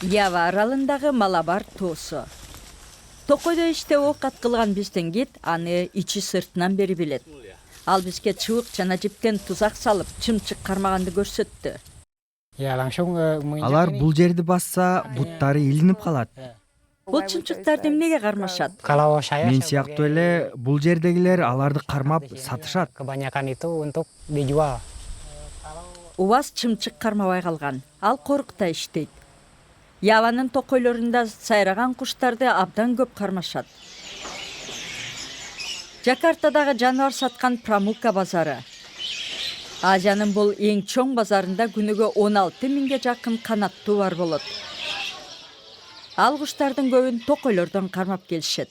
Ява аралындагы Малабар тоосу. Токойдо иште оокат кылган биздин кит аны ичи сыртынан бери билет. Ал бизге чыбык жана жиптен тузак салып, чымчык кармаганды көрсөттү. Алар бул жерди басса, буттары илинип калат. Бул чымчыктарды эмнеге кармашат? Мен сыяктуу эле бул жердегилер аларды кармап сатышат. Убас чымчык кармабай калган. Ал корукта иштейт. Яванын токойлорунда сайраган куштарды абдан көп кармашат. Жакартадагы жаныбар саткан Прамукка базары. Азиянын бул эң чоң базарында күнүгө 16 миңге жакын канаттуу бар болот. Ал куштардын көбүн токойлордон кармап келишет.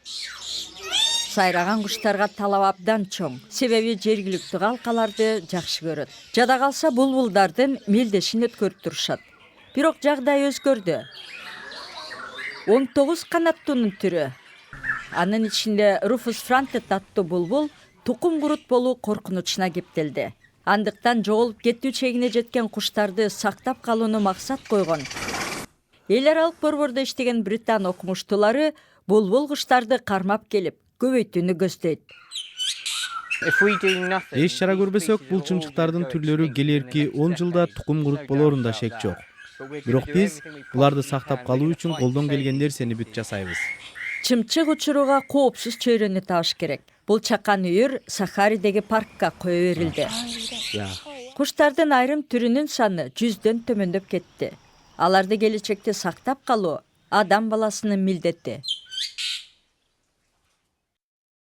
Сайраган куштарга талап абдан чоң, себеби жергиликтүү калкаларды жакшы көрөт. Жада калса булбулдардын мелдешин өткөрүп турушат. Бирок жагдай өзгөрдү. 19 канаттуунун түрү. Анын ичинде Руфус Франтет аттуу булбул тукум курут болуу коркунучуна кептелди. Андыктан жоголуп кетүү чегине жеткен куштарды сактап калууну максат койгон. Эл аралык борбордо иштеген Британ окумуштуулары булбул куштарды кармап келип, көбөйтүүнү көздөйт. Эч чара көрбөсөк, бул чымчыктардын түрлөрү келерки 10 жылда тукум курут болоорунда шек жок. Бирок биз буларды сактап калуу үчүн колдон келген нерсени бүт жасайбыз. Чымчык учурууга коопсуз чөйрөнү табыш керек. Бул чакан үйүр Сахаридеги паркка кое берилди. Куштардын айрым түрүнүн саны 100дөн төмөндөп кетти. Аларды келечекте сактап калуу адам баласынын милдети.